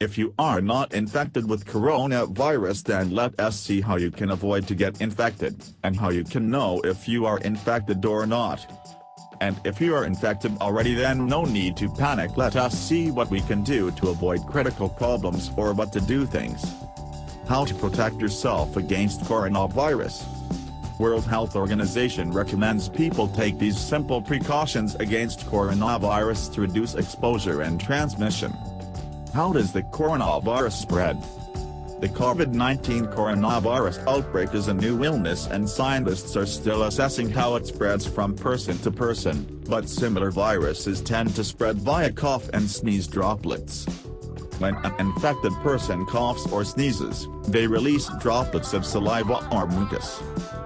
If you are not infected with coronavirus, then let us see how you can avoid to get infected, and how you can know if you are infected or not. And if you are infected already, then no need to panic. Let us see what we can do to avoid critical problems or what to do things. How to protect yourself against coronavirus. World Health Organization recommends people take these simple precautions against coronavirus to reduce exposure and transmission. How does the coronavirus spread? The COVID-19 coronavirus outbreak is a new illness, and scientists are still assessing how it spreads from person to person, but similar viruses tend to spread via cough and sneeze droplets. When an infected person coughs or sneezes, they release droplets of saliva or mucus.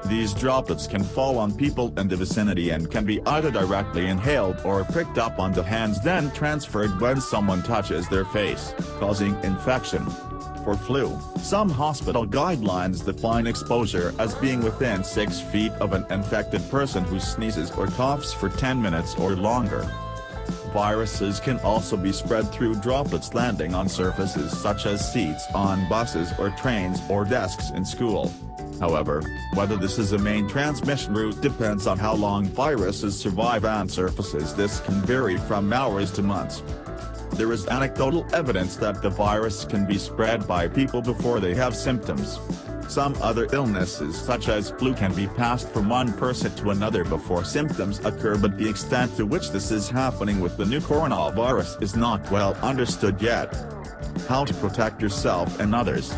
These droplets can fall on people in the vicinity and can be either directly inhaled or picked up on the hands, then transferred when someone touches their face, causing infection. For flu, some hospital guidelines define exposure as being within 6 feet of an infected person who sneezes or coughs for 10 minutes or longer. Viruses can also be spread through droplets landing on surfaces such as seats on buses or trains or desks in school. However, whether this is a main transmission route depends on how long viruses survive on surfaces. This can vary from hours to months. There is anecdotal evidence that the virus can be spread by people before they have symptoms. Some other illnesses such as flu can be passed from one person to another before symptoms occur, but the extent to which this is happening with the new coronavirus is not well understood yet. How to protect yourself and others.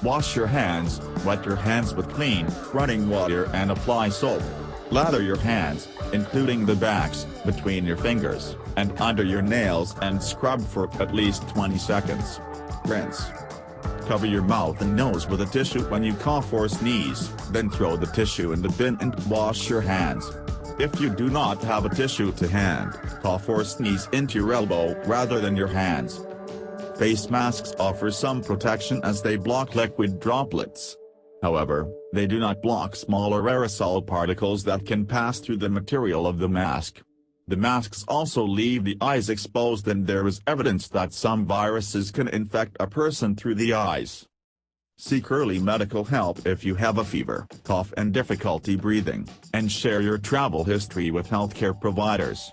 Wash your hands, wet your hands with clean, running water and apply soap. Lather your hands, including the backs, between your fingers, and under your nails, and scrub for at least 20 seconds. Rinse. Cover your mouth and nose with a tissue when you cough or sneeze, then throw the tissue in the bin and wash your hands. If you do not have a tissue to hand, cough or sneeze into your elbow rather than your hands. Face masks offer some protection as they block liquid droplets. However, they do not block smaller aerosol particles that can pass through the material of the mask. The masks also leave the eyes exposed, and there is evidence that some viruses can infect a person through the eyes. Seek early medical help if you have a fever, cough and difficulty breathing, and share your travel history with healthcare providers.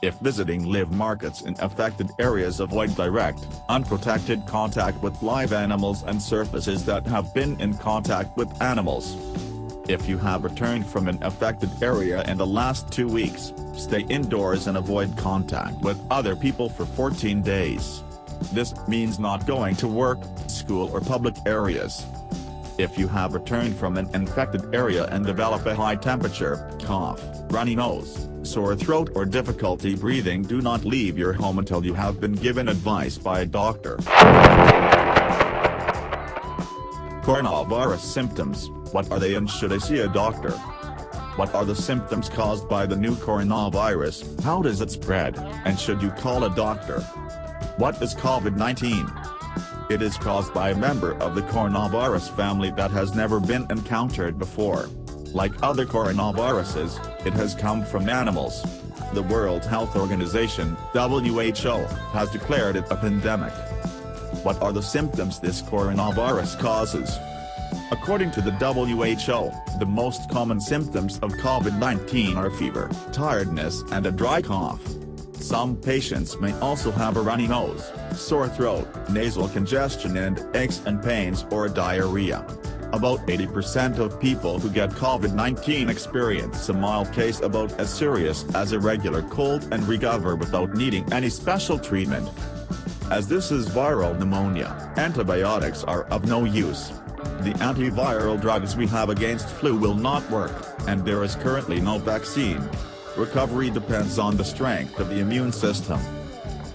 If visiting live markets in affected areas, avoid direct, unprotected contact with live animals and surfaces that have been in contact with animals. If you have returned from an affected area in the last 2 weeks, stay indoors and avoid contact with other people for 14 days. This means not going to work, school or public areas. If you have returned from an infected area and develop a high temperature, cough, runny nose, sore throat or difficulty breathing, do not leave your home until you have been given advice by a doctor. Coronavirus symptoms, what are they and should I see a doctor? What are the symptoms caused by the new coronavirus, how does it spread, and should you call a doctor? What is COVID-19? It is caused by a member of the coronavirus family that has never been encountered before. Like other coronaviruses, it has come from animals. The World Health Organization, WHO, has declared it a pandemic. What are the symptoms this coronavirus causes? According to the WHO, the most common symptoms of COVID-19 are fever, tiredness and a dry cough. Some patients may also have a runny nose, sore throat, nasal congestion and aches and pains or diarrhea. About 80% of people who get COVID-19 experience a mild case about as serious as a regular cold and recover without needing any special treatment. As this is viral pneumonia, antibiotics are of no use. The antiviral drugs we have against flu will not work, and there is currently no vaccine. Recovery depends on the strength of the immune system.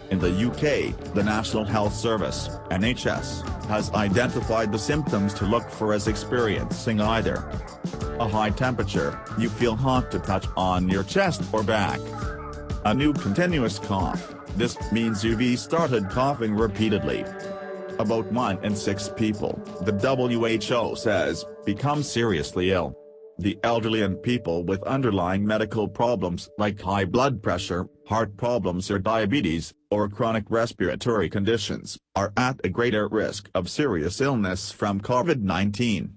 In the UK, the National Health Service, NHS, has identified the symptoms to look for as experiencing either a high temperature, you feel hot to touch on your chest or back, a new continuous cough, this means you've started coughing repeatedly. About 1 in 6 people, the WHO says, become seriously ill. the elderly and people with underlying medical problems like high blood pressure, heart problems or diabetes, or chronic respiratory conditions, are at a greater risk of serious illness from COVID-19.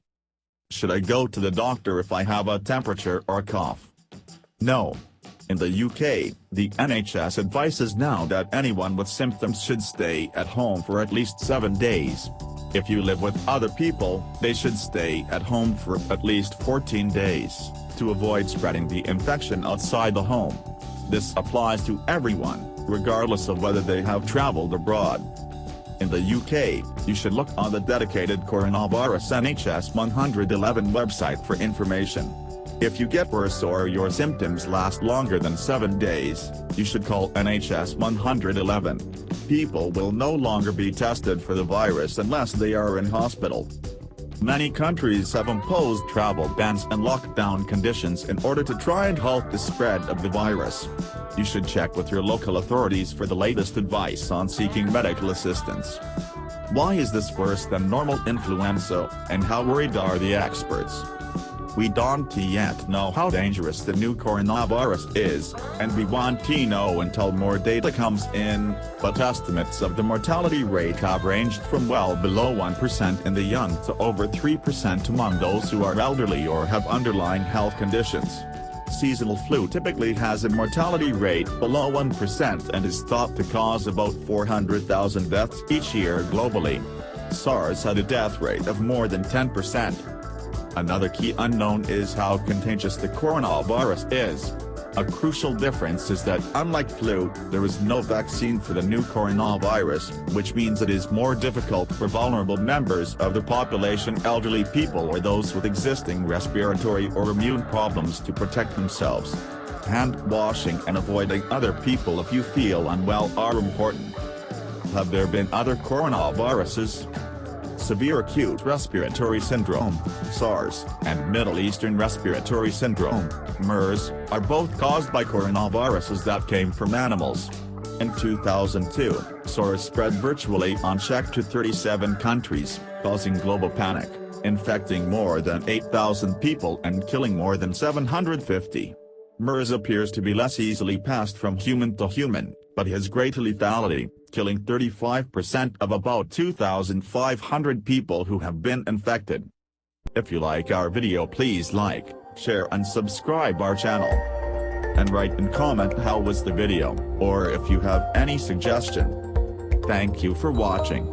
Should I go to the doctor if I have a temperature or cough? No. In the UK, the NHS advises now that anyone with symptoms should stay at home for at least 7 days. If you live with other people, they should stay at home for at least 14 days, to avoid spreading the infection outside the home. This applies to everyone, regardless of whether they have traveled abroad. In the UK, you should look on the dedicated Coronavirus NHS 111 website for information. If you get worse or your symptoms last longer than 7 days, you should call NHS 111. People will no longer be tested for the virus unless they are in hospital. Many countries have imposed travel bans and lockdown conditions in order to try and halt the spread of the virus. You should check with your local authorities for the latest advice on seeking medical assistance. Why is this worse than normal influenza, and how worried are the experts? We don't yet know how dangerous the new coronavirus is, and we want to know until more data comes in, but estimates of the mortality rate have ranged from well below 1% in the young to over 3% among those who are elderly or have underlying health conditions. Seasonal flu typically has a mortality rate below 1% and is thought to cause about 400,000 deaths each year globally. SARS had a death rate of more than 10%. Another key unknown is how contagious the coronavirus is. A crucial difference is that unlike flu, there is no vaccine for the new coronavirus, which means it is more difficult for vulnerable members of the population, elderly people or those with existing respiratory or immune problems, to protect themselves. Hand washing and avoiding other people if you feel unwell are important. Have there been other coronaviruses? Severe acute respiratory syndrome, SARS, and Middle Eastern respiratory syndrome, MERS, are both caused by coronaviruses that came from animals. In 2002, SARS spread virtually unchecked to 37 countries, causing global panic, infecting more than 8,000 people and killing more than 750. MERS appears to be less easily passed from human to human, but has great lethality, killing 35% of about 2,500 people who have been infected. If you like our video, please like, share and subscribe our channel. And write and comment how was the video, or if you have any suggestion. Thank you for watching.